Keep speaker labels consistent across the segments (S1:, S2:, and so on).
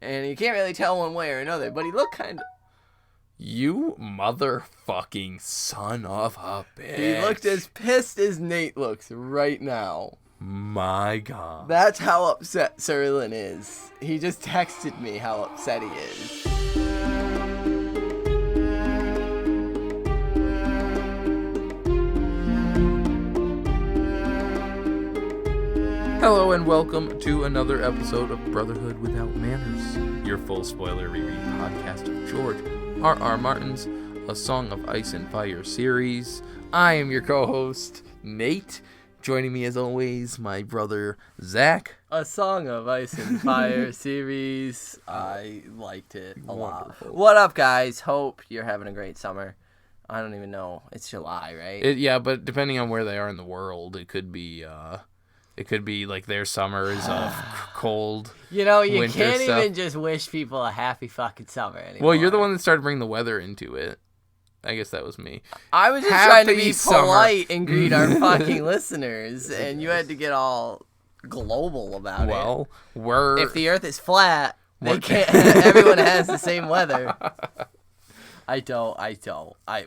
S1: And you can't really tell one way or another, but he looked kind of...
S2: You motherfucking son of a bitch.
S1: He looked as pissed as Nate looks right now.
S2: My God.
S1: That's how upset Serlin is. He just texted me how upset he is.
S2: Hello and welcome to another episode of Brotherhood Without Manners, your full spoiler reread podcast of George R.R. Martin's A Song of Ice and Fire series. I am your co-host, Nate. Joining me as always, my brother, Zach.
S1: A Song of Ice and Fire series. I liked it a
S2: Wonderful.
S1: lot. What up, guys? Hope you're having a great summer. I don't even know. It's July, right?
S2: Yeah, but depending on where they are in the world, it could be like their summers of cold.
S1: You know, you
S2: winter
S1: can't
S2: stuff.
S1: even just wish people a happy fucking summer anymore.
S2: Well, you're the one that started bringing the weather into it. I guess that was me.
S1: I was just trying to
S2: Happy
S1: be
S2: summer.
S1: polite and greet our fucking listeners, and you had to get all global about
S2: Well, we're...
S1: it. If the Earth is flat, they can't. Everyone has the same weather. I don't.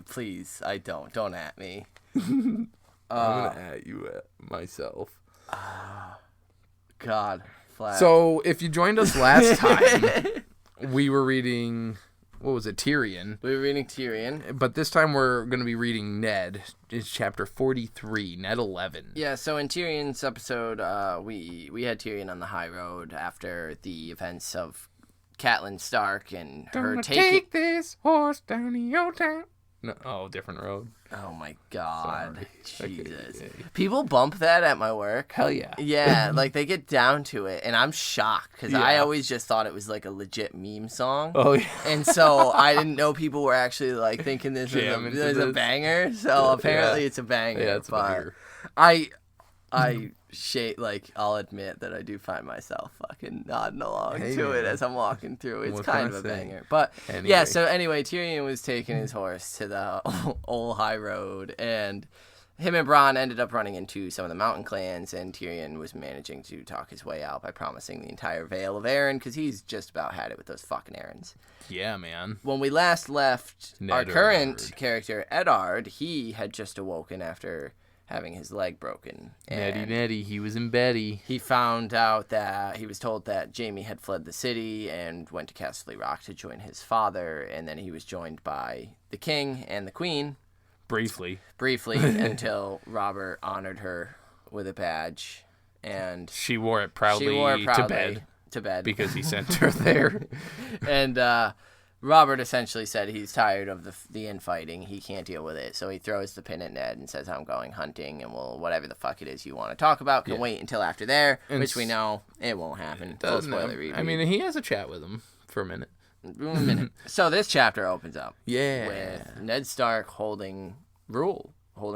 S1: Please, I don't. Don't at me.
S2: I'm gonna at you at myself.
S1: God, flat.
S2: So, if you joined us last time, we were reading, what was it, Tyrion.
S1: We were reading Tyrion.
S2: But this time we're going to be reading Ned. It's chapter 43, Ned 11.
S1: Yeah, so in Tyrion's episode, we had Tyrion on the high road after the events of Catelyn Stark and her
S2: Gonna
S1: taking...
S2: take this horse down to your town. No, different road.
S1: Oh my God.
S2: Sorry.
S1: Jesus.
S2: Okay.
S1: People bump that at my work.
S2: Hell yeah.
S1: Yeah, like they get down to it, and I'm shocked because I
S2: Yeah.
S1: always just thought it was like a legit meme song.
S2: Oh, yeah.
S1: And so I didn't know people were actually like thinking this
S2: Jamming to
S1: was a
S2: this.
S1: banger. So apparently
S2: Yeah.
S1: it's a banger.
S2: Yeah, it's a
S1: but
S2: banger.
S1: I'll admit that I do find myself fucking nodding along
S2: Hey,
S1: to it
S2: man.
S1: as I'm walking through. It's
S2: What
S1: kind
S2: can
S1: of
S2: I
S1: a
S2: say?
S1: banger. But
S2: Anyway.
S1: yeah, so anyway, Tyrion was taking his horse to the old high road, and him and Bronn ended up running into some of the mountain clans, and Tyrion was managing to talk his way out by promising the entire Vale of Arryn, because he's just about had it with those fucking errands.
S2: Yeah, man.
S1: When we last left our
S2: Ned
S1: current
S2: Eddard.
S1: character, Eddard, he had just awoken after having his leg broken. And
S2: Nettie, he was in Betty.
S1: he found out that he was told that Jaime had fled the city and went to Castle Rock to join his father, and then he was joined by the king and the queen
S2: Briefly.
S1: until Robert honored her with a badge, and
S2: She wore it proudly,
S1: to bed
S2: because he sent her there.
S1: And Robert essentially said he's tired of the infighting. He can't deal with it. So he throws the pin at Ned and says, I'm going hunting, and whatever the fuck it is you want to talk about can wait until after there,
S2: And
S1: which we know it won't happen. Full
S2: Doesn't
S1: spoiler
S2: it?
S1: reread.
S2: I mean, he has a chat with him for a minute.
S1: So this chapter opens up
S2: Yeah.
S1: with Ned Stark holding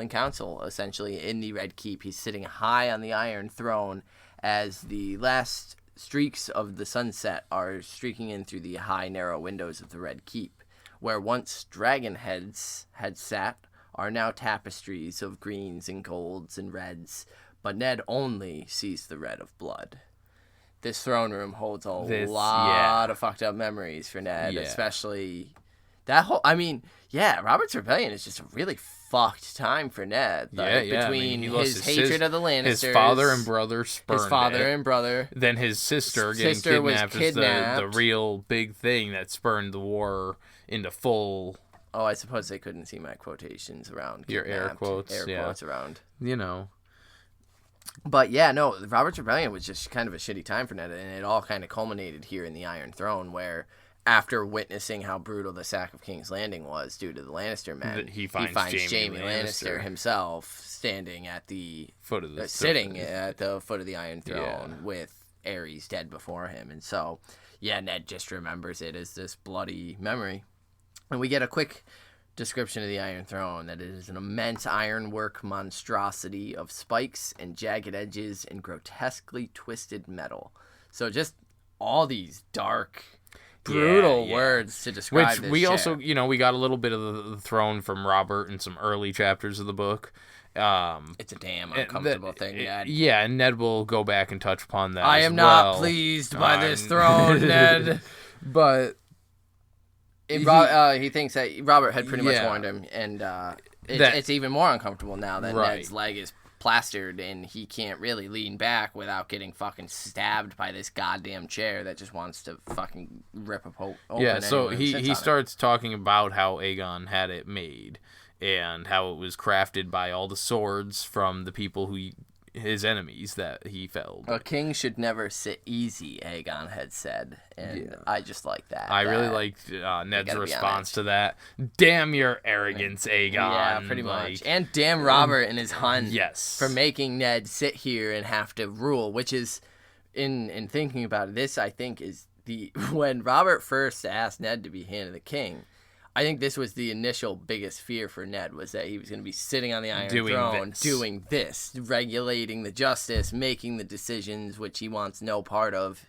S1: council, essentially, in the Red Keep. He's sitting high on the Iron Throne as the last streaks of the sunset are streaking in through the high, narrow windows of the Red Keep, where once dragon heads had sat are now tapestries of greens and golds and reds, but Ned only sees the red of blood. This throne room holds a lot of fucked up memories for Ned, especially that whole... I mean, yeah, Robert's Rebellion is just a really fucked time for Ned. Like, between
S2: he lost
S1: his hatred of the Lannisters...
S2: His father and brother spurned it.
S1: it.
S2: Then his sister getting kidnapped is the real big thing that spurned the war into full...
S1: Oh, I suppose they couldn't see my quotations around.
S2: Your air quotes,
S1: quotes around.
S2: You know.
S1: But yeah, no, Robert's Rebellion was just kind of a shitty time for Ned, and it all kind of culminated here in the Iron Throne, where after witnessing how brutal the sack of King's Landing was due to the Lannister men,
S2: he finds
S1: Jaime Lannister himself standing at the
S2: foot of the
S1: sitting at the foot of the Iron Throne with Aerys dead before him, and so yeah, Ned just remembers it as this bloody memory, and we get a quick description of the Iron Throne, that it is an immense ironwork monstrosity of spikes and jagged edges and grotesquely twisted metal. So just all these dark brutal words to describe this
S2: we
S1: chair.
S2: also, we got a little bit of the throne from Robert in some early chapters of the book.
S1: It's a damn uncomfortable thing, Ned.
S2: Yeah, and Ned will go back and touch upon that.
S1: I am not pleased by this throne, Ned.
S2: But
S1: he thinks that Robert had pretty much warned him, and it's even more uncomfortable now that Ned's leg is plastered and he can't really lean back without getting fucking stabbed by this goddamn chair that just wants to fucking rip open.
S2: Yeah, so he starts talking about how Aegon had it made and how it was crafted by all the swords from the people his enemies that he felled.
S1: A king should never sit easy, Aegon had said, and I just like that.
S2: I really liked Ned's response to that. Damn your arrogance, Aegon.
S1: Yeah, pretty much. And damn Robert and his hunt for making Ned sit here and have to rule, which is, in thinking about it, this I think is when Robert first asked Ned to be Hand of the King, I think this was the initial biggest fear for Ned, was that he was going to be sitting on the Iron Throne doing this, regulating the justice, making the decisions, which he wants no part of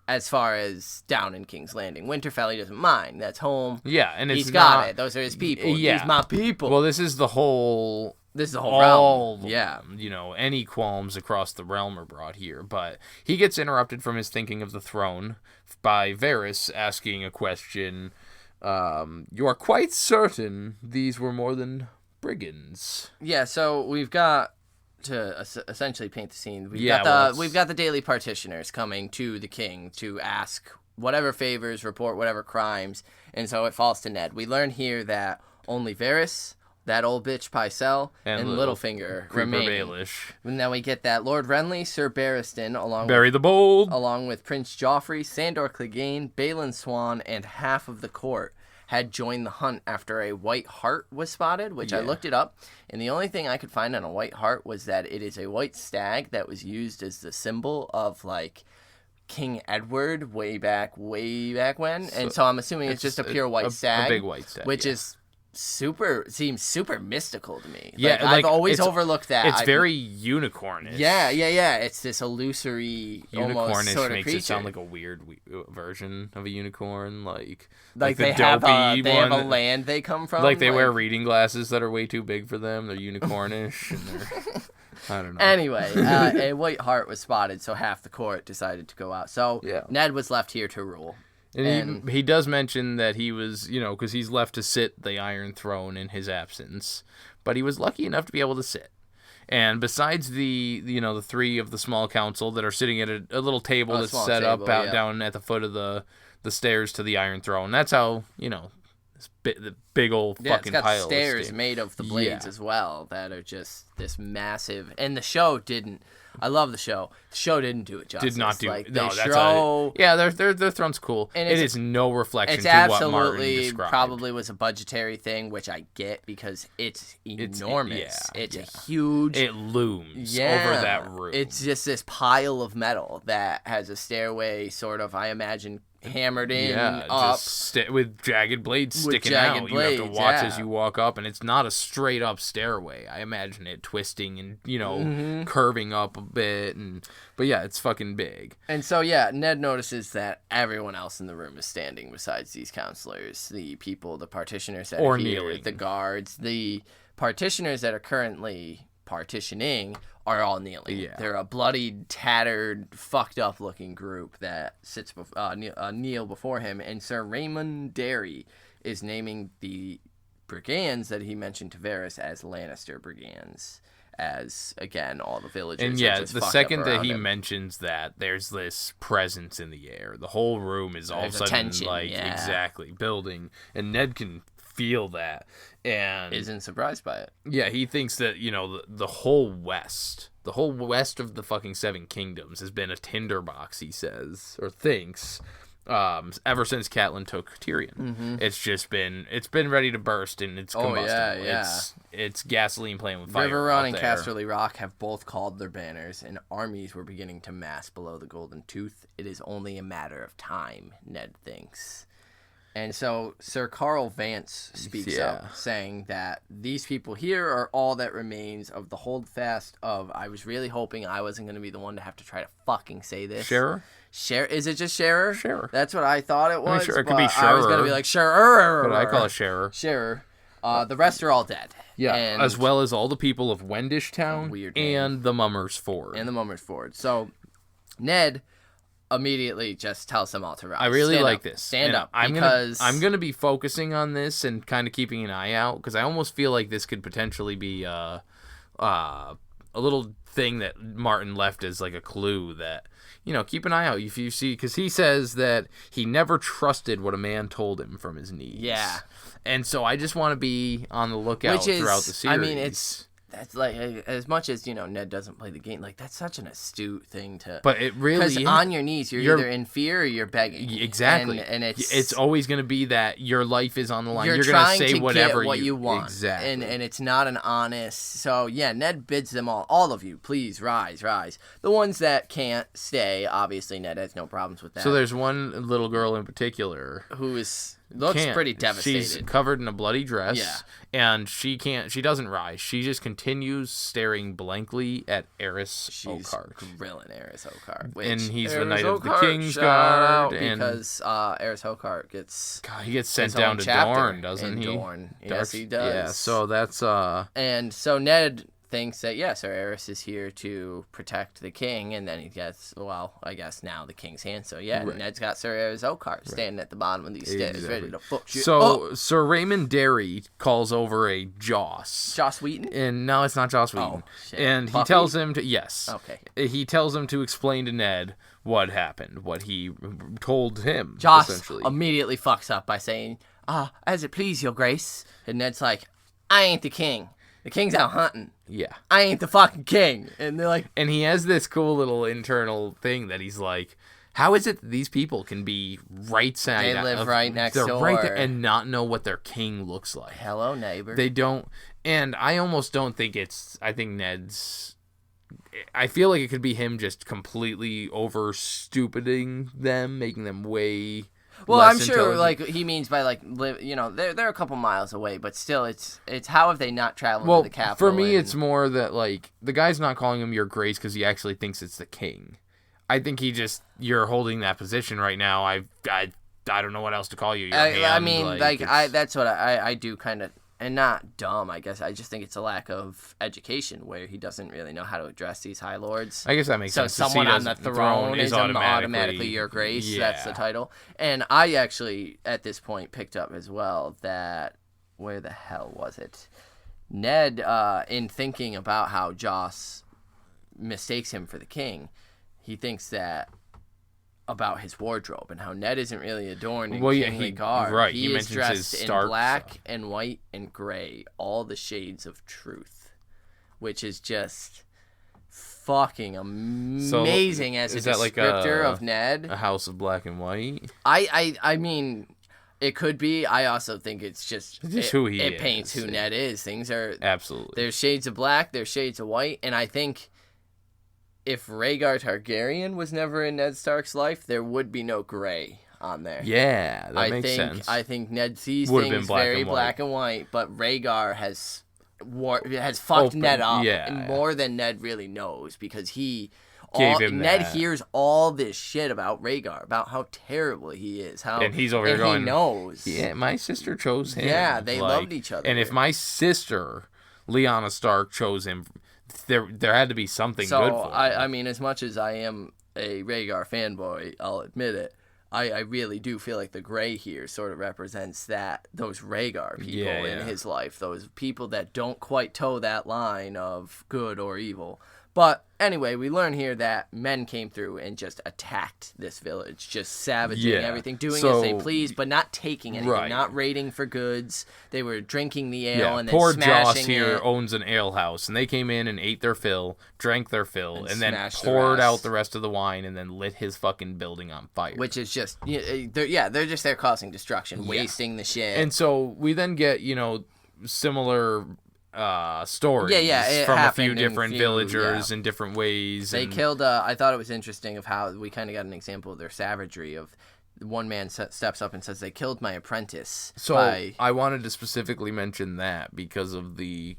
S1: as far as down in King's Landing. Winterfell, he doesn't mind. That's home.
S2: Yeah, and
S1: he's got it. Those are his people.
S2: Yeah.
S1: He's my people.
S2: Well, this is the whole
S1: realm. Yeah.
S2: Any qualms across the realm are brought here. But he gets interrupted from his thinking of the throne by Varys asking a question. You are quite certain these were more than brigands?
S1: Yeah, so we've got to essentially paint the scene. We've got the daily partitioners coming to the king to ask whatever favors, report whatever crimes, and so it falls to Ned. We learn here that only Varys, that old bitch Pycelle, and Littlefinger remain. Baelish. And then we get that Lord Renly, Sir Barristan, along with Prince Joffrey, Sandor Clegane, Balon Swan, and half of the court had joined the hunt after a white hart was spotted, which I looked it up, and the only thing I could find on a white hart was that it is a white stag that was used as the symbol of, like, King Edward way back when, and so I'm assuming it's just a pure white stag.
S2: A big white stag,
S1: which is seems super mystical to me. Yeah, I've always overlooked that.
S2: It's very unicornish.
S1: Yeah. It's this illusory, almost sort of
S2: makes
S1: creature.
S2: It sound like a weird version of a unicorn, like
S1: they have a land they come from.
S2: Like they wear reading glasses that are way too big for them. They're unicornish. And they're, I don't know.
S1: Anyway, a white hart was spotted, so half the court decided to go out. So Ned was left here to rule.
S2: And he does mention that he was, because he's left to sit the Iron Throne in his absence, but he was lucky enough to be able to sit. And besides the three of the small council that are sitting at a little table that's set up down at the foot of the stairs to the Iron Throne, that's how, the big old fucking pile of
S1: it's got stairs made of the blades as well that are just this massive. And the show didn't. I love the show. The show didn't do it justice.
S2: Did not do
S1: it.
S2: No, that's their throne's cool. And it is no reflection to what Martin described.
S1: Probably was a budgetary thing, which I get because it's enormous. It's a huge.
S2: It looms over that room.
S1: It's just this pile of metal that has a stairway, sort of. I imagine hammered in up
S2: with jagged blades sticking out. You have to watch as you walk up, and it's not a straight up stairway. I imagine it twisting and curving up a bit, but it's fucking big.
S1: And so Ned notices that everyone else in the room is standing besides these counselors, the people, the partitioners that are here, kneeling. The guards, the partitioners that are currently partitioning are all kneeling. Yeah. They're a bloodied, tattered, fucked up looking group that sits kneel before him, and Sir Raymond Derry is naming the brigands that he mentioned to Varys as Lannister brigands, as again all the villagers.
S2: And
S1: are just
S2: the second that he mentions that, there's this presence in the air. The whole room is all of a sudden exactly building, and Ned can feel that and
S1: isn't surprised by it.
S2: Yeah, he thinks that the whole west of the fucking Seven Kingdoms has been a tinderbox, he says, or thinks, ever since Catelyn took Tyrion. It's been ready to burst, and it's combustible. It's gasoline playing with fire.
S1: Riverrun and Casterly Rock have both called their banners, and armies were beginning to mass below the Golden Tooth. It is only a matter of time, Ned thinks. And so Sir Carl Vance speaks up, saying that these people here are all that remains of the holdfast of, I was really hoping I wasn't going to be the one to have to try to fucking say this.
S2: Sure.
S1: Is it just sharer?
S2: Sharer.
S1: That's what I thought it was.
S2: It could be
S1: I was gonna be like sharer.
S2: But I call it sharer.
S1: Sharer. The rest are all dead.
S2: Yeah,
S1: and
S2: as well as all the people of Wendish Town
S1: Weird name.
S2: and the Mummers Ford.
S1: So Ned immediately just tells them all to rise.
S2: I really
S1: Stand
S2: like
S1: up.
S2: this.
S1: Stand
S2: And
S1: up.
S2: I'm
S1: because
S2: gonna be focusing on this and kind of keeping an eye out because I almost feel like this could potentially be a little thing that Martin left as like a clue that, keep an eye out if you see, because he says that he never trusted what a man told him from his knees.
S1: Yeah.
S2: And so I just want to be on the lookout throughout the series.
S1: I mean, that's like, as much as, Ned doesn't play the game, like, that's such an astute thing to...
S2: But it really...
S1: Because on your knees, you're either in fear or you're begging.
S2: Exactly.
S1: And
S2: it's always going to be that your life is on the line. You're
S1: going
S2: to say whatever
S1: get what you want.
S2: Exactly.
S1: And it's not an honest... So, yeah, Ned bids them all of you, please, rise. The ones that can't stay, obviously, Ned has no problems with that.
S2: So there's one little girl in particular...
S1: Who looks pretty devastated.
S2: She's covered in a bloody dress.
S1: Yeah.
S2: And she doesn't rise. She just continues staring blankly at Eris Oakheart.
S1: She's grilling Eris Oakheart.
S2: And he's the Knight of the King's Guard.
S1: Because Eris Oakheart gets...
S2: God, he gets sent down to Dorne, doesn't he?
S1: Dorne. Yes, he does.
S2: Yeah, so that's...
S1: And so Ned thinks that, yes, Sir Eris is here to protect the king, and then he gets, I guess now the king's hand. So, yeah, right. Ned's got Sir Eris Oakheart standing at the bottom of these stairs, ready to fuck shit up.
S2: Sir Raymond Derry calls over a Joss.
S1: Joss Wheaton?
S2: And no, it's not Joss Wheaton.
S1: Oh, shit.
S2: And
S1: Buffy?
S2: He tells him to, yes.
S1: Okay.
S2: He tells him to explain to Ned what happened, what he told him,
S1: Joss
S2: essentially.
S1: Immediately fucks up by saying, as it please your grace. And Ned's like, I ain't the king. The king's out hunting.
S2: Yeah.
S1: I ain't the fucking king. And they're like...
S2: And he has this cool little internal thing that he's like, how is it that these people can be right side?
S1: They live right next door.
S2: Right there and not know what their king looks like.
S1: Hello, neighbor.
S2: They don't... And I almost don't think I think Ned's... I feel like it could be him just completely over-stupiding them, making them way...
S1: Well, I'm sure, like, he means by, like, they're a couple miles away, but still, it's how have they not traveled to the capital?
S2: For me, it's more that, like, the guy's not calling him your grace because he actually thinks it's the king. I think you're holding that position right now. I don't know what else to call you.
S1: I mean, that's what I do kind of, and not dumb, I guess. I just think it's a lack of education where he doesn't really know how to address these high lords.
S2: I guess that makes sense.
S1: So someone on the throne is automatically your grace. Yeah. That's the title. And I actually, at this point, picked up as well that, where the hell was it? Ned, in thinking about how Joss mistakes him for the king, he thinks that about his wardrobe and how Ned isn't really adorned in kingly garb.
S2: Right,
S1: he is dressed in black and white and gray, all the shades of truth, which is just fucking amazing as a descriptor of Ned.
S2: A house of black and white?
S1: I mean, it could be. I also think it's just
S2: who he is.
S1: It paints who Ned is. Things are...
S2: Absolutely.
S1: There's shades of black, there's shades of white, and I think... If Rhaegar Targaryen was never in Ned Stark's life, there would be no gray on there.
S2: Yeah, that makes sense.
S1: I think Ned sees things very black and white, but Rhaegar has fucked Ned up and more than Ned really knows because Ned hears all this shit about Rhaegar, about how terrible he is, and
S2: he's over here going,
S1: he knows.
S2: Yeah, my sister chose him.
S1: Yeah, they loved each other.
S2: And if my sister, Lyanna Stark, chose him, there had to be something good for him.
S1: I mean, as much as I am a Rhaegar fanboy, I'll admit it, I really do feel like the gray here sort of represents those Rhaegar people in his life, those people that don't quite toe that line of good or evil. But anyway, we learn here that men came through and just attacked this village, just savaging everything, doing as they please, but not taking anything, not raiding for goods. They were drinking the ale and then smashing it.
S2: Poor Joss here owns an ale house, and they came in and ate their fill, drank their fill, and then poured out the rest of the wine and then lit his fucking building on fire.
S1: Which is just, they're just there causing destruction, wasting the shit.
S2: And so we then get, similar... stories from a few different villagers in different ways.
S1: They killed, I thought it was interesting of how we kind of got an example of their savagery of one man steps up and says, they killed my apprentice.
S2: So I wanted to specifically mention that because of the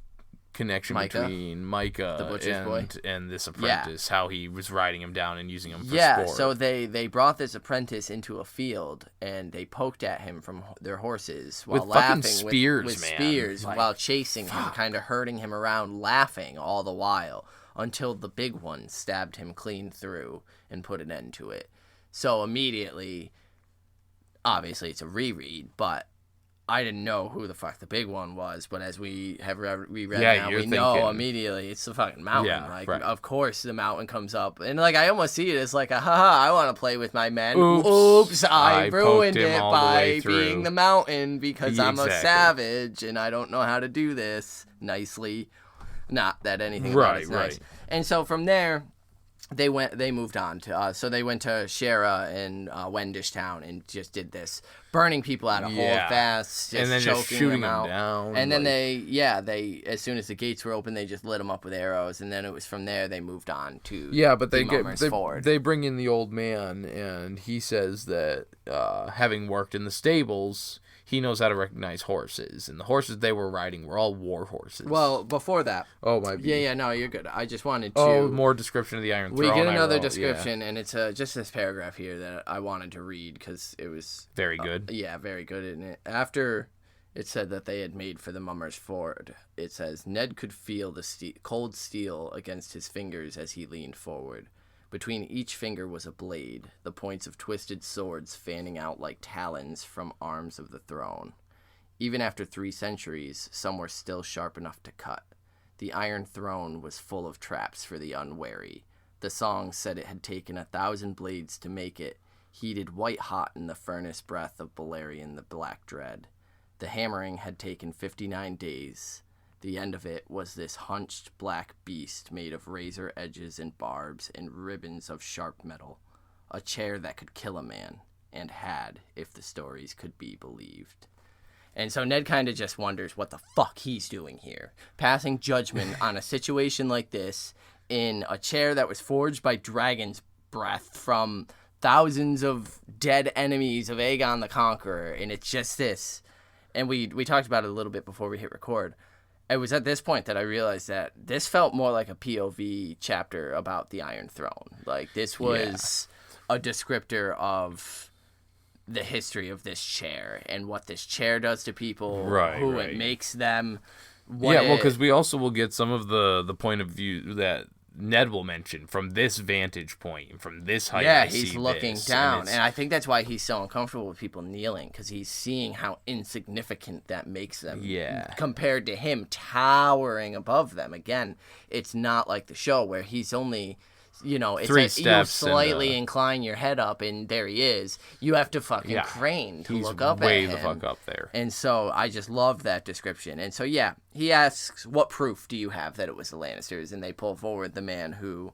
S2: connection between Micah
S1: the butcher's boy,
S2: and this apprentice, how he was riding him down and using him for
S1: sport.
S2: So
S1: they brought this apprentice into a field, and they poked at him from their horses while
S2: with
S1: laughing
S2: spears,
S1: with
S2: man.
S1: spears while chasing him, kind of herding him around, laughing all the while, until the big one stabbed him clean through and put an end to it. So immediately, obviously it's a reread, but I didn't know who the fuck the big one was, but as we have reread now, we know immediately it's the fucking mountain. Of course the mountain comes up. And, I almost see it as a haha, I want to play with my men. Oops, I ruined it by being the mountain because I'm a savage and I don't know how to do this nicely. Not that anything about it's nice. And so from there, they moved on to so they went to Shara and Wendish Town and just did this, burning people out of holdfasts,
S2: and then
S1: choking
S2: just shooting them
S1: out.
S2: down.
S1: And then they as soon as the gates were open, they just lit them up with arrows, and then it was from there they moved on to
S2: but they bring in the old man, and he says that having worked in the stables, he knows how to recognize horses, and the horses they were riding were all war horses.
S1: Well, before that.
S2: Oh, my.
S1: Yeah, no, you're good. I just wanted to.
S2: Oh, more description of the Iron Throne.
S1: We get another description, and it's just this paragraph here that I wanted to read because it was
S2: very good.
S1: Very good. And after it said that they had made for the Mummers Ford, it says Ned could feel the cold steel against his fingers as he leaned forward. Between each finger was a blade, the points of twisted swords fanning out like talons from arms of the throne. Even after 3 centuries, some were still sharp enough to cut. The Iron Throne was full of traps for the unwary. The song said it had taken 1,000 blades to make it, heated white-hot in the furnace breath of Balerion the Black Dread. The hammering had taken 59 days. The end of it was this hunched black beast made of razor edges and barbs and ribbons of sharp metal. A chair that could kill a man, and had, if the stories could be believed. And so Ned kind of just wonders what the fuck he's doing here. Passing judgment on a situation like this in a chair that was forged by dragon's breath from thousands of dead enemies of Aegon the Conqueror. And it's just this. And we talked about it a little bit before we hit record. It was at this point that I realized that this felt more like a POV chapter about the Iron Throne. This was a descriptor of the history of this chair and what this chair does to people, it makes them.
S2: Because we also will get some of the point of view that Ned will mention from this vantage point, from this height.
S1: Yeah, he's looking down, and I think that's why he's so uncomfortable with people kneeling, because he's seeing how insignificant that makes them.
S2: Yeah.
S1: Compared to him towering above them. Again, it's not like the show where he's only, it's
S2: 3
S1: like
S2: steps
S1: you slightly incline your head up, and there he is. You have to fucking crane to look up at him.
S2: He's way the fuck up there.
S1: And so I just love that description. And so, he asks, what proof do you have that it was the Lannisters? And they pull forward the man who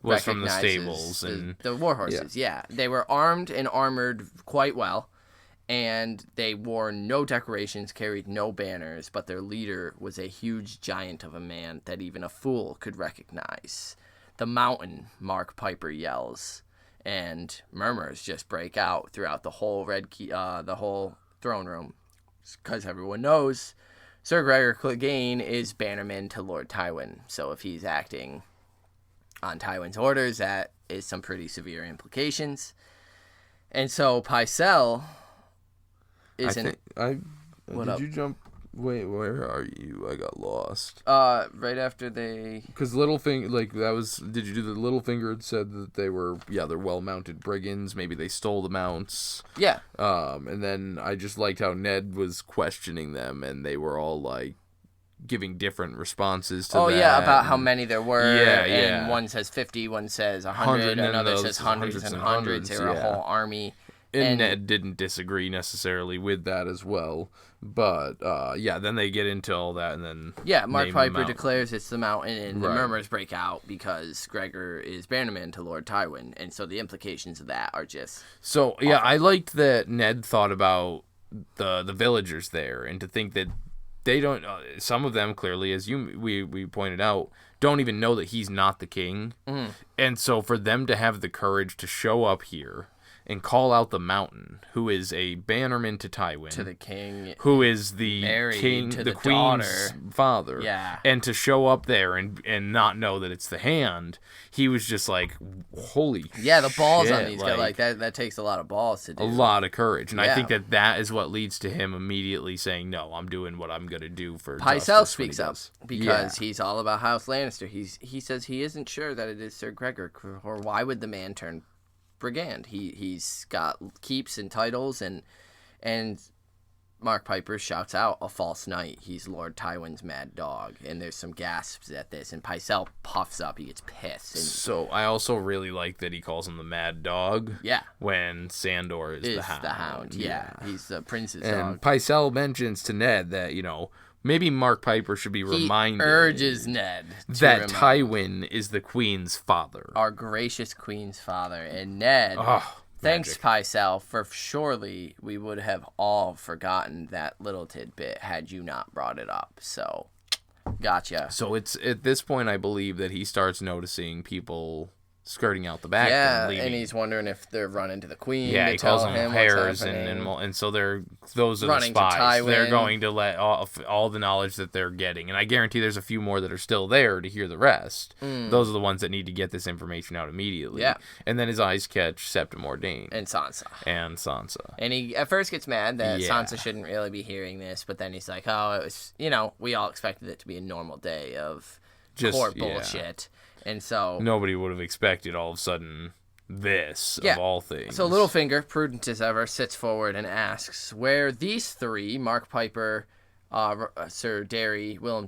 S2: was from the stables and
S1: the war horses. Yeah. They were armed and armored quite well, and they wore no decorations, carried no banners, but their leader was a huge giant of a man that even a fool could recognize. The mountain, Mark Piper yells, and murmurs just break out throughout the whole the whole throne room, because everyone knows Sir Gregor Clegane is bannerman to Lord Tywin. So if he's acting on Tywin's orders, that is some pretty severe implications. And so Pycelle isn't.
S2: Did you jump? Wait, where are you? I got lost.
S1: Right after they.
S2: Because Littlefinger, that was. Did you do the Littlefinger had said that they were, they're well-mounted brigands. Maybe they stole the mounts.
S1: Yeah.
S2: And then I just liked how Ned was questioning them, and they were all giving different responses to that.
S1: Oh, yeah, about how many there were.
S2: Yeah.
S1: And one says 50, one says 100, another says hundreds and hundreds. They were a whole army.
S2: And Ned didn't disagree necessarily with that as well. But, then they get into all that and then...
S1: Yeah, Mark Piper declares it's the mountain, and the murmurs break out because Gregor is bannerman to Lord Tywin. And so the implications of that are just...
S2: So, awful. I liked that Ned thought about the villagers there, and to think that they don't... some of them, clearly, as we pointed out, don't even know that he's not the king. Mm. And so for them to have the courage to show up here... and call out the Mountain, who is a bannerman to Tywin.
S1: To the king.
S2: Who is the king,
S1: to
S2: the queen's
S1: daughter.
S2: father.
S1: Yeah.
S2: And to show up there and not know that it's the Hand, he was just like, holy
S1: Yeah, the balls
S2: shit.
S1: on these guys, like that takes a lot of balls to do.
S2: A lot of courage. And I
S1: Yeah.
S2: think that is what leads to him immediately saying, no, I'm doing what I'm going to do for
S1: Pycelle
S2: justice
S1: speaks
S2: when he
S1: up
S2: does.
S1: because he's all about House Lannister. He says he isn't sure that it is Sir Gregor, or why would the man turn brigand? He's got keeps and titles, and Mark Piper shouts out a false knight. He's Lord Tywin's mad dog, and there's some gasps at this, and Pycelle puffs up. He gets pissed. And,
S2: So I also really like that he calls him the Mad Dog.
S1: yeah,
S2: when Sandor is the Hound.
S1: Yeah, he's the prince's
S2: And
S1: dog.
S2: Pycelle mentions to Ned that, maybe Mark Piper should be reminded
S1: He urges Ned to
S2: that
S1: remind
S2: Tywin is the queen's father.
S1: our gracious queen's father, and Ned.
S2: Oh,
S1: Thanks,
S2: magic.
S1: Pycelle, for surely we would have all forgotten that little tidbit had you not brought it up. So, gotcha.
S2: So it's at this point, I believe, that he starts noticing people skirting out the back.
S1: Yeah,
S2: and leaving.
S1: and he's wondering if they're running to the queen.
S2: Yeah,
S1: to
S2: he
S1: tell
S2: calls them
S1: him
S2: hares,
S1: what's happening.
S2: and so those are
S1: Running
S2: the
S1: to
S2: spies. They're
S1: Tywin.
S2: going to let all the knowledge that they're getting, and I guarantee there's a few more that are still there to hear the rest. Those are the ones that need to get this information out immediately.
S1: Yeah.
S2: And then his eyes catch Septim Ordain
S1: And Sansa.
S2: and Sansa.
S1: And he at first gets mad that
S2: Yeah.
S1: Sansa shouldn't really be hearing this, but then he's like, oh, it was, we all expected it to be a normal day of court bullshit. And so...
S2: Nobody would have expected all of a sudden this, of all things.
S1: So Littlefinger, prudent as ever, sits forward and asks where these three, Mark Piper, Sir Derry, Raymond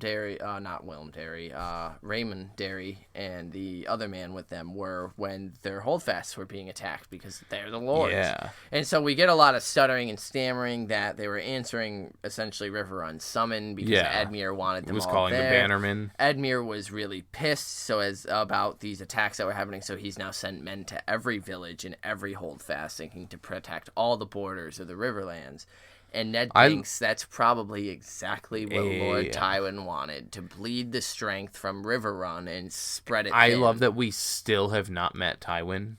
S1: Derry, and the other man with them were when their holdfasts were being attacked, because they're the lords.
S2: Yeah.
S1: And so we get a lot of stuttering and stammering that they were answering essentially Riverrun's summon because Edmure wanted them
S2: was
S1: all
S2: calling
S1: there.
S2: the bannermen.
S1: Edmure was really pissed about these attacks that were happening, so he's now sent men to every village and every holdfast, thinking to protect all the borders of the Riverlands. And Ned thinks that's probably exactly what Lord Tywin wanted, to bleed the strength from Riverrun and spread it
S2: I
S1: thin.
S2: love that we still have not met Tywin,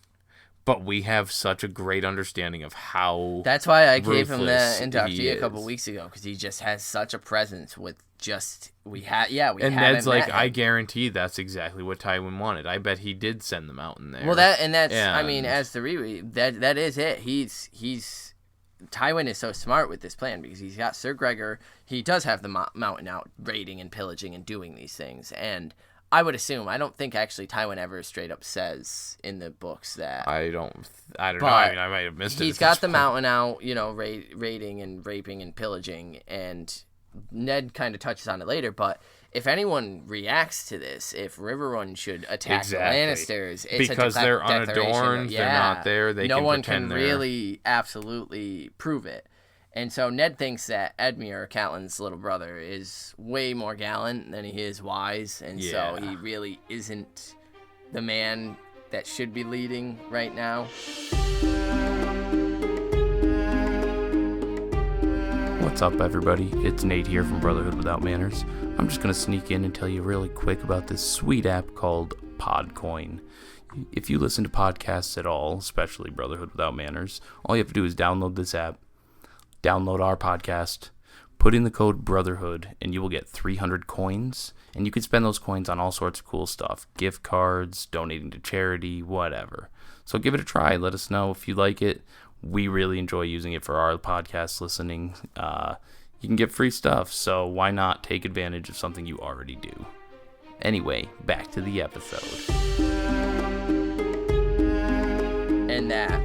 S2: but we have such a great understanding of how
S1: That's why I gave him the
S2: ruthless he
S1: inductee a couple
S2: is.
S1: weeks ago, because he just has such a presence with we
S2: And
S1: haven't
S2: Ned's like,
S1: met
S2: I
S1: him.
S2: guarantee that's exactly what Tywin wanted. I bet he did send them out in there.
S1: Well, that's I mean,
S2: And-
S1: as the reread, that is it. He's Tywin is so smart with this plan because he's got Sir Gregor. He does have the mountain out raiding and pillaging and doing these things. And I would assume, I don't think actually Tywin ever straight up says in the books that.
S2: I don't know. I mean, I might have missed it.
S1: He's got the mountain out, raiding and raping and pillaging. And Ned kind of touches on it later, but if anyone reacts to this, if Riverrun should attack the Lannisters, it's
S2: because they're unadorned, they're not there,
S1: no
S2: can
S1: one
S2: pretend
S1: can really absolutely prove it. And so Ned thinks that Edmure, Catelyn's little brother, is way more gallant than he is wise, and so he really isn't the man that should be leading right now.
S2: What's up, everybody? It's Nate here from Brotherhood Without Manners. I'm just going to sneak in and tell you really quick about this sweet app called Podcoin. If you listen to podcasts at all, especially Brotherhood Without Manners, all you have to do is download this app, download our podcast, put in the code Brotherhood, and you will get 300 coins, and you can spend those coins on all sorts of cool stuff. Gift cards, donating to charity, whatever. So give it a try. Let us know if you like it. We really enjoy using it for our podcast listening. You can get free stuff, so why not take advantage of something you already do? Anyway, back to the episode.
S1: And that,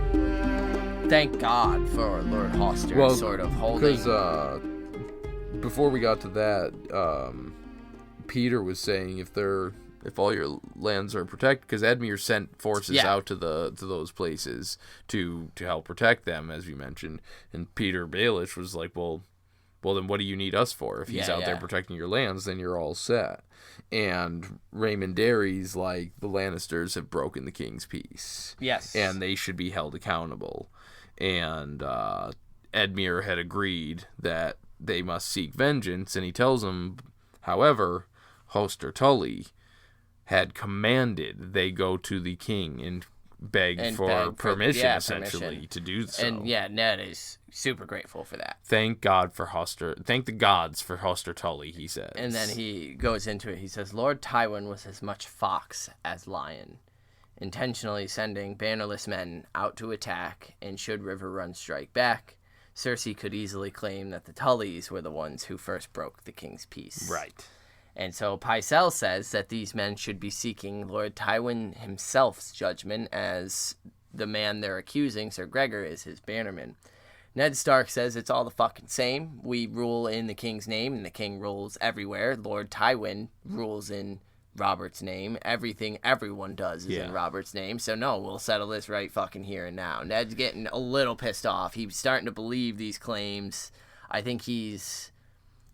S1: thank God for Lord Hoster sort of holding.
S2: Because before we got to that, Peter was saying if all your lands are protected, because Edmure sent forces out to those places to help protect them, as you mentioned, and Peter Baelish was like, well, then what do you need us for? If he's out there protecting your lands, then you're all set. And Raymond Derry's like, the Lannisters have broken the king's peace.
S1: Yes.
S2: And they should be held accountable. And Edmure had agreed that they must seek vengeance, and he tells them, however, Hoster Tully had commanded they go to the king and beg for permission, essentially, to do so.
S1: And yeah, Ned is super grateful for that.
S2: Thank the gods for Hoster Tully, he says.
S1: And then he goes into it. He says, Lord Tywin was as much fox as lion, intentionally sending bannerless men out to attack, and should River Run strike back, Cersei could easily claim that the Tullys were the ones who first broke the king's peace.
S2: Right.
S1: And so Pycelle says that these men should be seeking Lord Tywin himself's judgment, as the man they're accusing, Sir Gregor, is his bannerman. Ned Stark says it's all the fucking same. We rule in the king's name, and the king rules everywhere. Lord Tywin rules in Robert's name. Everything everyone does is in Robert's name. So no, we'll settle this right fucking here and now. Ned's getting a little pissed off. He's starting to believe these claims. I think he's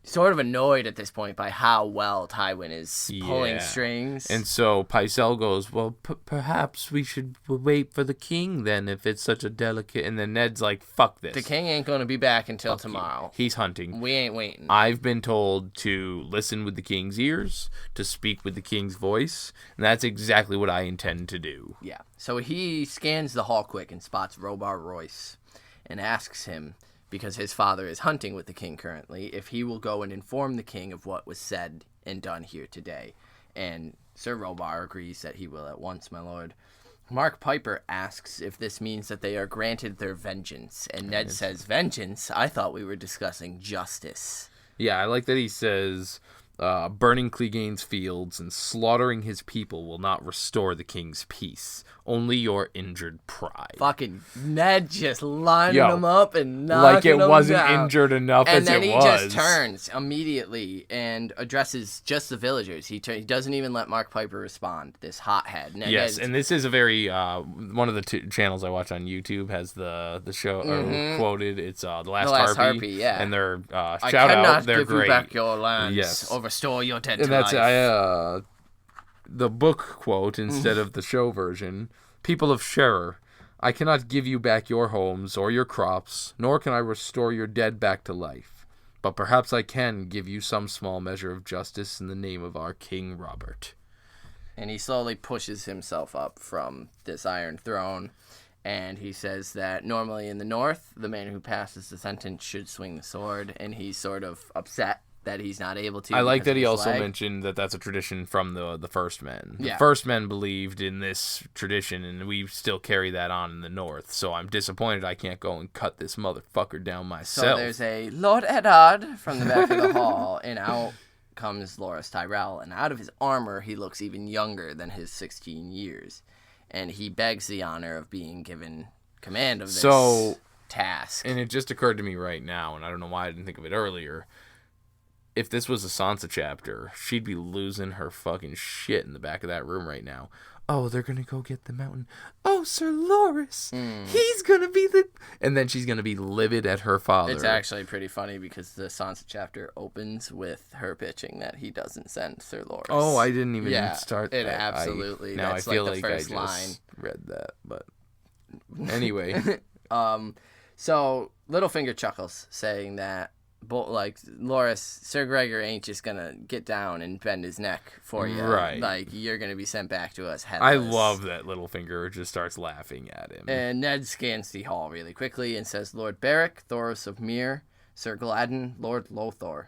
S1: sort of annoyed at this point by how well Tywin is pulling strings.
S2: And so Pycelle goes, well, perhaps we should wait for the king then, if it's such a delicate... And then Ned's like, fuck this.
S1: The king ain't going to be back until tomorrow.
S2: He's hunting.
S1: We ain't waiting.
S2: I've been told to listen with the king's ears, to speak with the king's voice, and that's exactly what I intend to do.
S1: Yeah. So he scans the hall quick and spots Robar Royce and asks him, because his father is hunting with the king currently, if he will go and inform the king of what was said and done here today. And Sir Robar agrees that he will at once, my lord. Mark Piper asks if this means that they are granted their vengeance. And Ned says, vengeance? I thought we were discussing justice.
S2: Yeah, I like that he says, burning Clegane's fields and slaughtering his people will not restore the king's peace. Only your injured pride.
S1: Fucking Ned just lining them up and knocking
S2: like it
S1: them
S2: wasn't
S1: down.
S2: Injured enough as it was.
S1: And then he just turns immediately and addresses just the villagers. He doesn't even let Mark Piper respond, this hothead.
S2: Yes, and this is a very, one of the two channels I watch on YouTube has the show quoted. It's The Last Harpy.
S1: Yeah.
S2: And they're,
S1: I
S2: shout out,
S1: cannot
S2: they're
S1: give
S2: great.
S1: You back your lands
S2: yes.
S1: or restore your dead
S2: and
S1: to
S2: that's,
S1: life.
S2: The book quote instead of the show version. People of Scherer, I cannot give you back your homes or your crops, nor can I restore your dead back to life. But perhaps I can give you some small measure of justice in the name of our King Robert.
S1: And he slowly pushes himself up from this Iron Throne, and he says that normally in the North, the man who passes the sentence should swing the sword, and he's sort of upset that he's not able to.
S2: I like that he also mentioned that that's a tradition from the First Men. The First Men believed in this tradition, and we still carry that on in the North. So I'm disappointed I can't go and cut this motherfucker down myself.
S1: So there's a Lord Eddard from the back of the hall, and out comes Loras Tyrell, and out of his armor he looks even younger than his 16 years, and he begs the honor of being given command of this task.
S2: And it just occurred to me right now, and I don't know why I didn't think of it earlier. If this was a Sansa chapter, she'd be losing her fucking shit in the back of that room right now. Oh, they're going to go get the mountain. Oh, Sir Loras. He's going to be the... And then she's going to be livid at her father.
S1: It's actually pretty funny because the Sansa chapter opens with her pitching that he doesn't send Sir Loras.
S2: Oh, I didn't even start that.
S1: It absolutely.
S2: Now
S1: that's
S2: I feel
S1: like the first
S2: I
S1: line.
S2: just read that, but... Anyway.
S1: So, Littlefinger chuckles, saying that Sir Gregor ain't just gonna get down and bend his neck for you.
S2: Right.
S1: Like, you're gonna be sent back to us headless.
S2: I love that Littlefinger just starts laughing at him.
S1: And Ned scans the hall really quickly and says, Lord Berric, Thoros of Myr, Sir Gladden, Lord Lothor.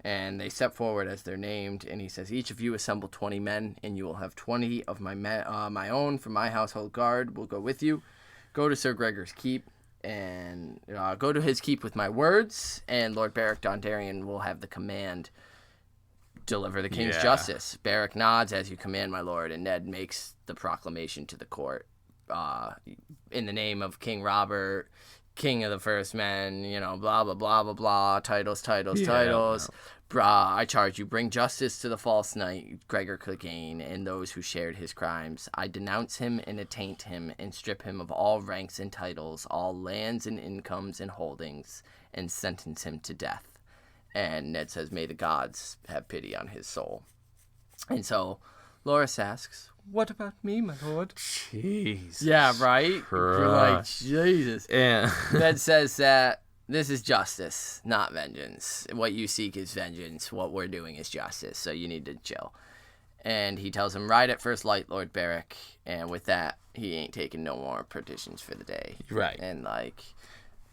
S1: And they step forward as they're named, and he says, each of you assemble 20 men, and you will have 20 of my own from my household guard will go with you. Go to Sir Gregor's keep. And go to his keep with my words, and Lord Berric Dondarrion will have the command deliver the king's justice. Berric nods as you command, my lord, and Ned makes the proclamation to the court in the name of King Robert, King of the First Men, blah, blah, blah, blah, blah, titles. I charge you, bring justice to the false knight, Gregor Clegane, and those who shared his crimes. I denounce him and attaint him, and strip him of all ranks and titles, all lands and incomes and holdings, and sentence him to death. And Ned says, may the gods have pity on his soul. And so Loras asks, what about me, my lord?
S2: Jesus.
S1: Yeah, right? You're like, Jesus.
S2: Yeah.
S1: Ned says that this is justice, not vengeance. What you seek is vengeance. What we're doing is justice, so you need to chill. And he tells him, ride at first light, Lord Berric. And with that, he ain't taking no more petitions for the day.
S2: Right.
S1: And, like,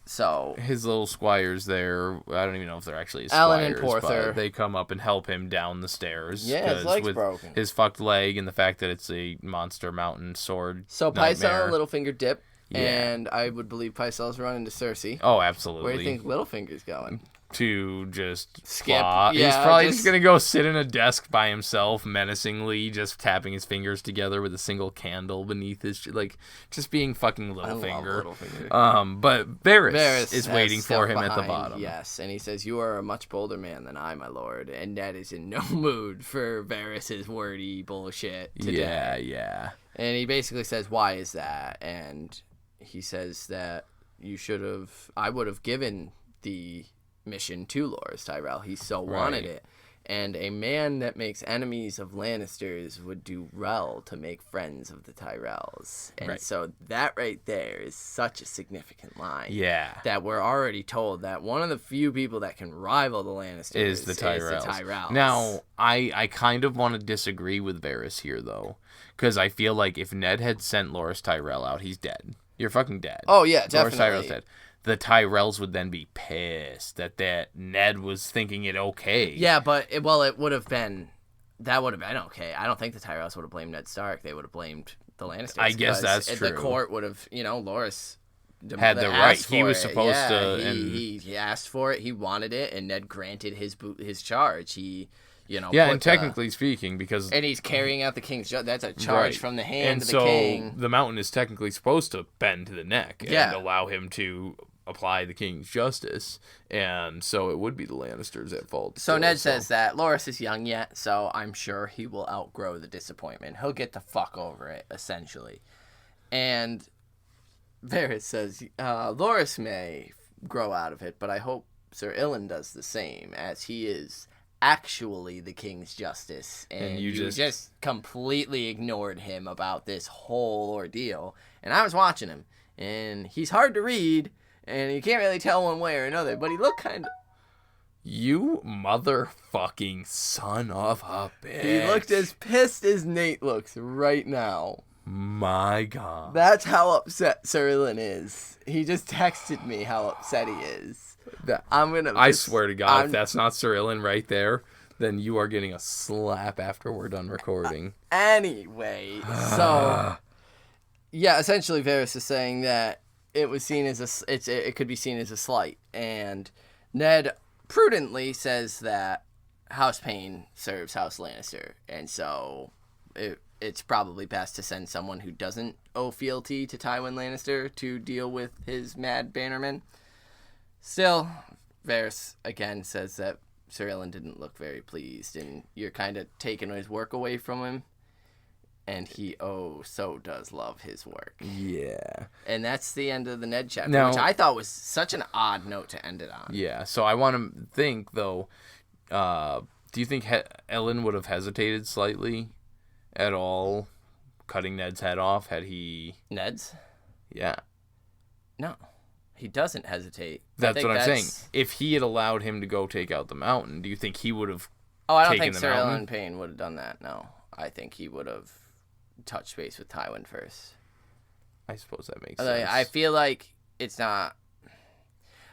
S1: so...
S2: His little squires there, I don't even know if they're actually his
S1: Alan and
S2: squires,
S1: Porther.
S2: but they come up and help him down the stairs.
S1: Yeah, his leg's
S2: with
S1: broken.
S2: His fucked leg and the fact that it's a monster mountain sword
S1: So
S2: nightmare.
S1: Pycelle, Littlefinger dip.
S2: Yeah.
S1: And I would believe Pycelle's running to Cersei.
S2: Oh, absolutely.
S1: Where do you think Littlefinger's going?
S2: To just
S1: Skip.
S2: flaw.
S1: Yeah,
S2: He's probably just going to go sit in a desk by himself, menacingly, just tapping his fingers together with a single candle beneath his... Like, just being fucking Littlefinger.
S1: Littlefinger.
S2: But Varys is waiting for him at the bottom.
S1: Yes, and he says, you are a much bolder man than I, my lord. And Ned is in no mood for Varys' wordy bullshit today.
S2: Yeah.
S1: And he basically says, why is that? And he says that I would have given the mission to Loras Tyrell. He so wanted it. And a man that makes enemies of Lannisters would do well to make friends of the Tyrells. And so that right there is such a significant line.
S2: Yeah.
S1: That we're already told that one of the few people that can rival the Lannisters
S2: is the Tyrells. Now, I kind of want to disagree with Varys here, though. Because I feel like if Ned had sent Loras Tyrell out, he's dead. You're fucking dead.
S1: Oh, yeah, definitely.
S2: Loras Tyrell's dead. The Tyrells would then be pissed that Ned was thinking it okay.
S1: Yeah, but it would have been okay. I don't think the Tyrells would have blamed Ned Stark. They would have blamed the Lannisters.
S2: I guess that's true.
S1: The court would have, Loras
S2: had the right. He was supposed to.
S1: He asked for it. He wanted it, and Ned granted his charge. He,
S2: and technically speaking, because
S1: and he's carrying out the king's judgment. That's a charge from the hand of the
S2: king.
S1: And
S2: so the mountain is technically supposed to bend to the neck and allow him to apply the king's justice, and so it would be the Lannisters at fault.
S1: So Ned says that Loras is young yet, so I'm sure he will outgrow the disappointment. He'll get the fuck over it, essentially. And Varys says, Loras may grow out of it, but I hope Sir Ilyn does the same, as he is actually the king's justice. And you just completely ignored him about this whole ordeal. And I was watching him, and he's hard to read, and you can't really tell one way or another, but he looked kind of...
S2: You motherfucking son of a bitch.
S1: He looked as pissed as Nate looks right now.
S2: My God.
S1: That's how upset Sir Ilyn is. He just texted me how upset he is.
S2: I swear to God, if that's not Sir Ilyn right there, then you are getting a slap after we're done recording.
S1: Anyway, so... Yeah, essentially Varys is saying that it was seen as it could be seen as a slight, and Ned prudently says that House Payne serves House Lannister, and so it's probably best to send someone who doesn't owe fealty to Tywin Lannister to deal with his mad bannermen. Still, Varys again says that Sir Ilyn didn't look very pleased, and you're kind of taking his work away from him. And he, so does love his work.
S2: Yeah.
S1: And that's the end of the Ned chapter, which I thought was such an odd note to end it on.
S2: Yeah, so I want to think, though, do you think Ellen would have hesitated slightly at all cutting Ned's head off had he...
S1: Ned's?
S2: Yeah.
S1: No. He doesn't hesitate.
S2: That's what I'm saying. If he had allowed him to go take out the mountain, do you think he would have
S1: I don't think Sir Ilyn Payne would have done that, no. I think he would have touched base with Tywin first.
S2: I suppose that makes sense.
S1: I feel like it's not...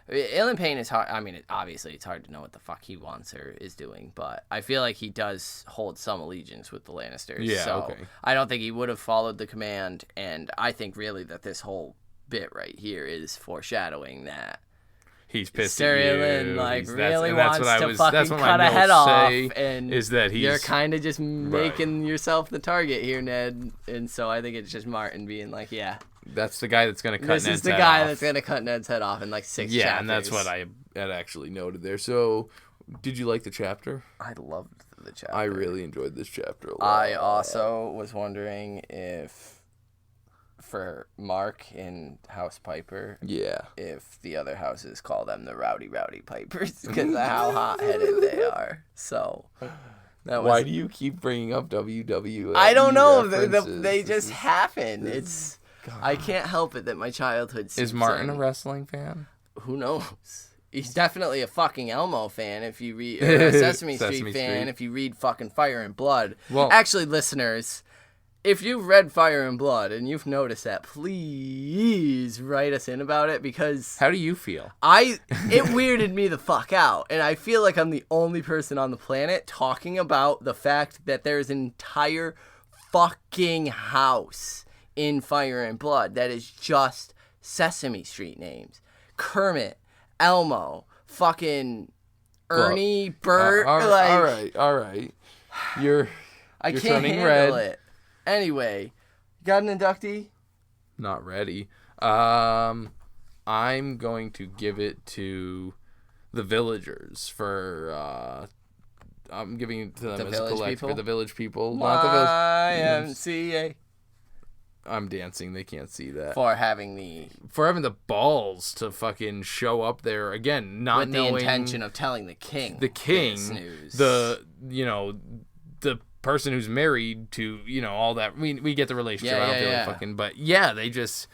S1: Ilyn Payne is hard... I mean, obviously, it's hard to know what the fuck he wants or is doing, but I feel like he does hold some allegiance with the Lannisters.
S2: Yeah,
S1: so
S2: okay.
S1: I don't think he would have followed the command, and I think really that this whole bit right here is foreshadowing that
S2: he's pissed
S1: Sir
S2: at you.
S1: Ilyn, really wants to fucking
S2: cut
S1: a head off, and
S2: is that
S1: you're kind of just making yourself the target here, Ned. And so I think it's just Martin being like, yeah.
S2: That's the guy that's going to cut Ned's head off.
S1: This is the guy that's going to cut Ned's head off in like 6 chapters.
S2: Yeah, and that's what I had actually noted there. So, did you like the chapter?
S1: I loved the chapter.
S2: I really enjoyed this chapter a lot.
S1: I also was wondering if... for Mark in House Piper, if the other houses call them the Rowdy Pipers because of how hot-headed they are. So,
S2: why do you keep bringing up WWE?
S1: I don't know. They just happen. I can't help it that my childhood.
S2: Is Martin a wrestling fan?
S1: Who knows? he's definitely a fucking Elmo fan if you read, or a Sesame Street
S2: Sesame
S1: fan
S2: Street.
S1: if you read fucking Fire and Blood.
S2: Well,
S1: actually, listeners, if you've read Fire and Blood and you've noticed that, please write us in about it, because
S2: how do you feel?
S1: it weirded me the fuck out, and I feel like I'm the only person on the planet talking about the fact that there's an entire fucking house in Fire and Blood that is just Sesame Street names. Kermit, Elmo, fucking Ernie, Bert.
S2: All right. You're
S1: can't
S2: turning
S1: handle
S2: red.
S1: it. Anyway, you got an inductee?
S2: Not ready. I'm going to give it to the villagers for. I'm giving it to them
S1: The
S2: as a
S1: village
S2: collective.
S1: people?
S2: The village people, not the village.
S1: YMCA.
S2: I'm dancing. They can't see that.
S1: For having the
S2: balls to fucking show up there again, not
S1: with the
S2: knowing
S1: intention of telling the king this news.
S2: the person who's married to all that. We get the relationship. I don't feel like fucking, but yeah, they just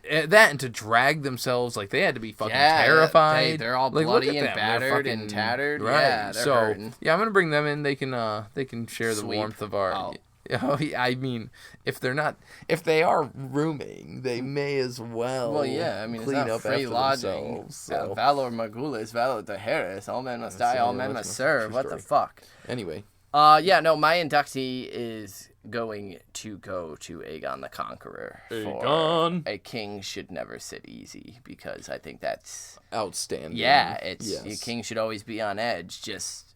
S2: that, and to drag themselves, like they had to be fucking terrified.
S1: They're all
S2: like,
S1: bloody and
S2: them.
S1: battered
S2: fucking,
S1: and tattered.
S2: Right.
S1: Yeah, they're hurting.
S2: Yeah, I'm gonna bring them in. They can share the
S1: Sweep.
S2: warmth of our.
S1: Oh.
S2: I mean, if they are rooming, they may as well.
S1: Well, yeah, I mean,
S2: clean
S1: it's not
S2: up
S1: free
S2: after
S1: lodging.
S2: themselves, so.
S1: Valor Magulis, Valor de Harris. All men must die, all men must serve. What the fuck?
S2: Anyway.
S1: My inductee is going to go to Aegon the Conqueror.
S2: Aegon.
S1: For a king should never sit easy, because I think that's
S2: outstanding.
S1: Yeah,
S2: yes.
S1: A king should always be on edge, just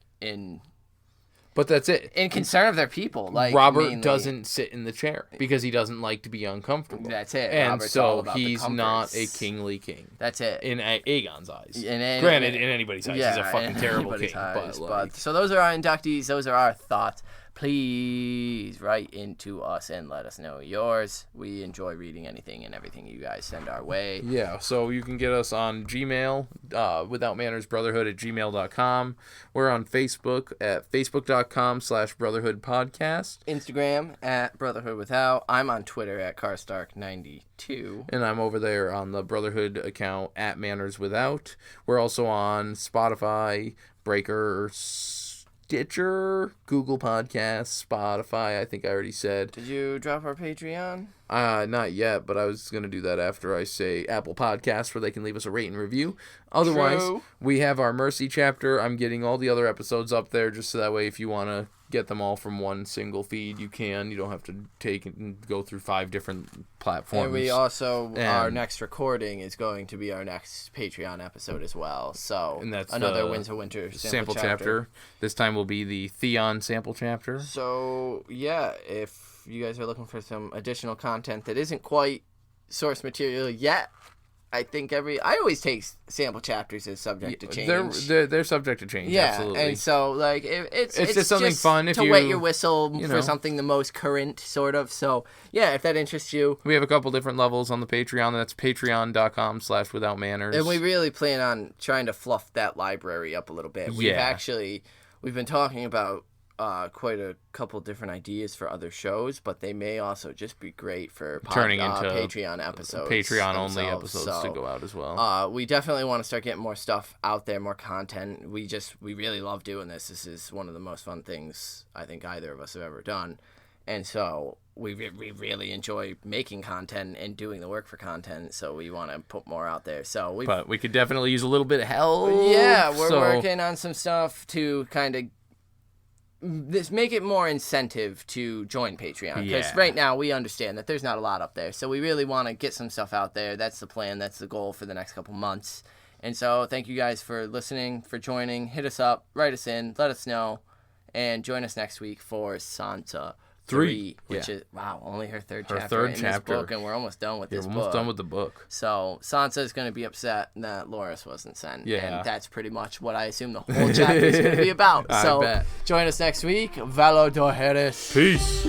S2: But that's it.
S1: in concern of their people. Like
S2: Robert
S1: mainly.
S2: doesn't sit in the chair because he doesn't like to be uncomfortable.
S1: That's it.
S2: And
S1: Robert's all
S2: so
S1: about the
S2: he's
S1: comforts.
S2: not a kingly king.
S1: That's it.
S2: In Aegon's eyes.
S1: Granted,
S2: in anybody's eyes, he's a fucking terrible king.
S1: But so those are our inductees. Those are our thoughts. Please write into us and let us know yours. We enjoy reading anything and everything you guys send our way.
S2: Yeah, so you can get us on Gmail, Without Manners Brotherhood at gmail.com. We're on Facebook at facebook.com/Brotherhood Podcast.
S1: Instagram at Brotherhood Without. I'm on Twitter at Carstark92.
S2: And I'm over there on the Brotherhood account at Manners Without. We're also on Spotify, Breaker, Stitcher, Google Podcasts, Spotify, I think I already said.
S1: Did you drop our Patreon?
S2: Not yet, but I was going to do that after I say Apple Podcasts, where they can leave us a rate and review. Otherwise, we have our Mercy chapter. I'm getting all the other episodes up there, just so that way if you want to get them all from one single feed, you can. You don't have to take and go through 5 different platforms.
S1: And we also, our next recording is going to be our next Patreon episode as well. So,
S2: and that's
S1: another Winter sample chapter.
S2: This time will be the Theon sample chapter.
S1: So, yeah, if you guys are looking for some additional content that isn't quite source material yet, I think I always take sample chapters as subject to change.
S2: They're subject to change.
S1: Yeah,
S2: absolutely.
S1: and so like it's
S2: just something fun if
S1: to wet your whistle for something the most current, sort of. So yeah, if that interests you,
S2: we have a couple different levels on the Patreon. That's patreon.com/Without Manners.
S1: And we really plan on trying to fluff that library up a little bit. We've been talking about quite a couple different ideas for other shows, but they may also just be great for
S2: turning into
S1: Patreon episodes.
S2: Patreon-only episodes to go out as well.
S1: We definitely want to start getting more stuff out there, more content. We really love doing this. This is one of the most fun things I think either of us have ever done. And so we really enjoy making content and doing the work for content, so we want to put more out there. But
S2: we could definitely use a little bit of help.
S1: Yeah, we're working on some stuff to kind of make it more incentive to join Patreon, because right now we understand that there's not a lot up there, so we really want to get some stuff out there. That's the plan, that's the goal for the next couple months. And so thank you guys for listening, for joining. Hit us up, write us in, let us know, and join us next week for Sansa 3, which is only her third chapter in this book, and we're almost done with this book.
S2: We're almost done with the book.
S1: So Sansa is going to be upset that Loras wasn't sent, and that's pretty much what I assume the whole chapter is going to be about. So join us next week. Valor de Harris.
S2: Peace.